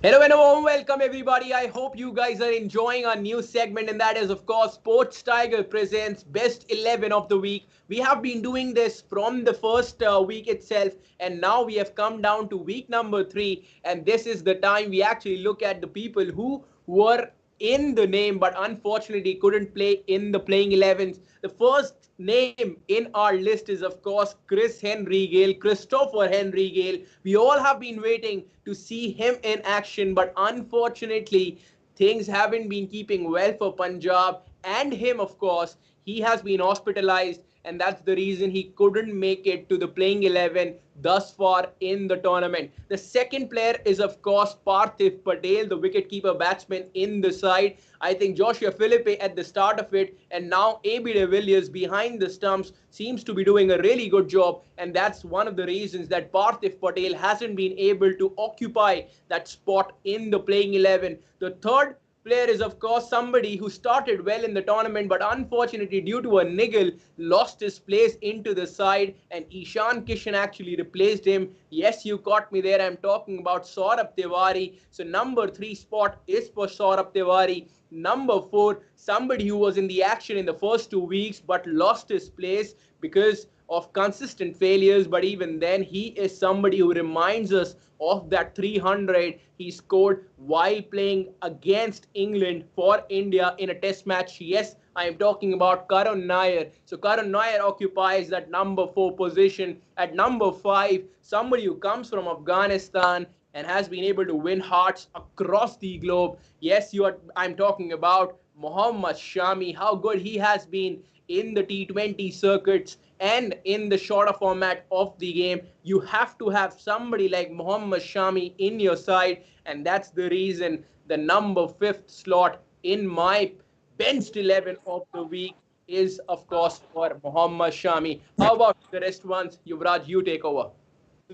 Hello and a warm welcome, everybody. I hope you guys are enjoying our new segment, and that is, of course, Sports Tiger presents Best 11 of the Week. We have been doing this from the first week itself, and now we have come down to week number 3, and this is the time we actually look at the people who were in the name but unfortunately couldn't play in the playing 11s. The first name in our list is, of course, Chris Henry Gale, Christopher Henry Gale. We all have been waiting to see him in action, but unfortunately, things haven't been keeping well for Punjab and him, of course. He has been hospitalized, and that's the reason he couldn't make it to the playing 11 thus far in the tournament. The second player is, of course, Parthiv Patel, the wicketkeeper batsman in the side. I think Joshua Philippe at the start of it, and now AB de Villiers behind the stumps seems to be doing a really good job, and that's one of the reasons that Parthiv Patel hasn't been able to occupy that spot in the playing 11. The third player is, of course, somebody who started well in the tournament, but unfortunately, due to a niggle, lost his place into the side, and Ishan Kishan actually replaced him. Yes, you caught me there. I'm talking about Saurabh Tiwari. So, number 3 spot is for Saurabh Tiwari. Number 4, somebody who was in the action in the first 2 weeks but lost his place because of consistent failures, but even then, he is somebody who reminds us of that 300 he scored while playing against England for India in a test match. Yes, I am talking about Karun Nair. So Karun Nair occupies that number 4 position. At number 5, somebody who comes from Afghanistan and has been able to win hearts across the globe. Yes, I'm talking about Mohammad Shami. How good he has been in the T20 circuits and in the shorter format of the game. You have to have somebody like Mohammad Shami in your side, and that's the reason the number 5th slot in my benched 11 of the week is, of course, for Mohammad Shami. How about the rest ones? Yuvraj, you take over.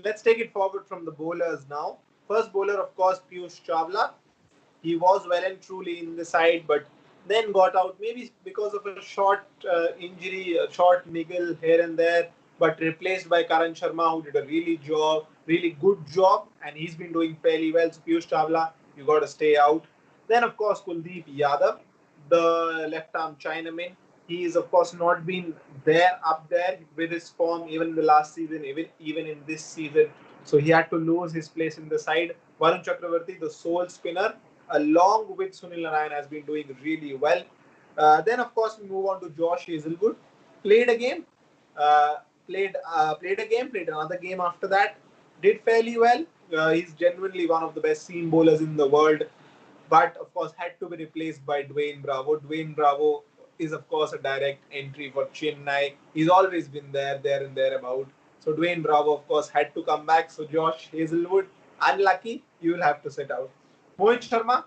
Let's take it forward from the bowlers now. First bowler, of course, Piyush Chawla. He was well and truly in the side, but then got out maybe because of a short injury, a short niggle here and there, but replaced by Karan Sharma, who did a really good job, and he's been doing fairly well. So Piyush Chawla, you got to stay out. Then of course Kuldeep Yadav, the left-arm Chinaman. He is of course not been there up there with his form even in the last season, even in this season. So he had to lose his place in the side. Varun Chakravarti, the sole spinner, along with Sunil Narayan, has been doing really well. Then, of course, we move on to Josh Hazelwood. Played a game, played another game after that. Did fairly well. He's genuinely one of the best seam bowlers in the world, but of course had to be replaced by Dwayne Bravo. Dwayne Bravo is of course a direct entry for Chennai. He's always been there and thereabout. So Dwayne Bravo of course had to come back. So Josh Hazelwood, unlucky, you will have to sit out. Mohit Sharma,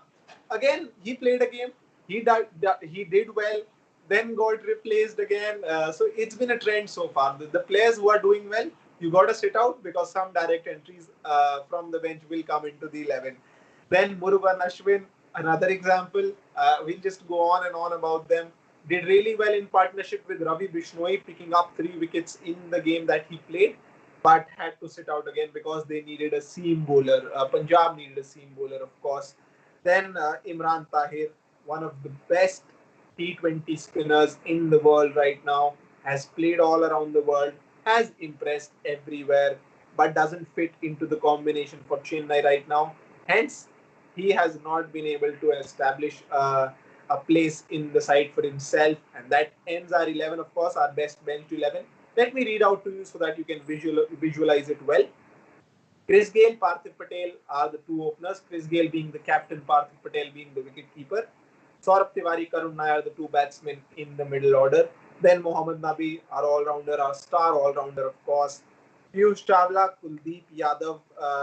again he played a game. He did well, then got replaced again. So it's been a trend so far. The players who are doing well, you got to sit out because some direct entries from the bench will come into the 11. Then Murugan Ashwin, another example. We'll just go on and on about them. Did really well in partnership with Ravi Bishnoi, picking up 3 wickets in the game that he played, but had to sit out again because they needed a seam bowler. Punjab needed a seam bowler, of course. Then Imran Tahir, one of the best T20 spinners in the world right now, has played all around the world, has impressed everywhere, but doesn't fit into the combination for Chennai right now. Hence, he has not been able to establish a place in the side for himself, and that ends our 11, of course, our best bench 11. Let me read out to you so that you can visualize it well. Chris Gale, Parthiv Patel are the 2 openers. Chris Gale being the captain, Parthiv Patel being the wicket keeper. Saurabh Tiwari, Karun Nair, the 2 batsmen in the middle order. Then Mohammad Nabi, our all-rounder, our star all-rounder, of course. Piyush Chawla, Kuldeep Yadav,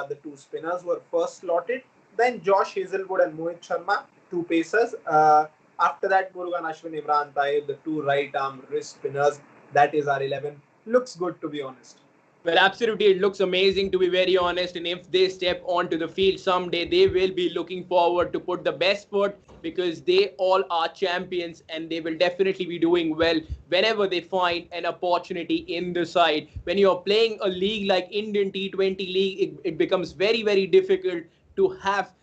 the 2 spinners were first slotted. Then Josh Hazelwood and Mohit Sharma, 2 pacers. After that, Murugan Ashwin, Imran Tahir, the 2 right-arm wrist spinners. That is our 11. Looks good, to be honest. Well, absolutely. It looks amazing, to be very honest. And if they step onto the field someday, they will be looking forward to put the best foot because they all are champions and they will definitely be doing well whenever they find an opportunity in the side. When you're playing a league like Indian T20 League, it becomes very, very difficult to have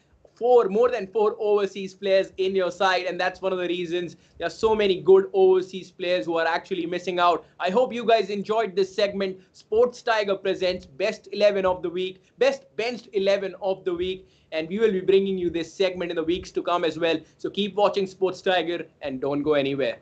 more than four overseas players in your side, and that's one of the reasons there are so many good overseas players who are actually missing out. I hope you guys enjoyed this segment. Sports Tiger presents Best 11 of the Week, Best Benched 11 of the Week, and we will be bringing you this segment in the weeks to come as well. So keep watching Sports Tiger and don't go anywhere.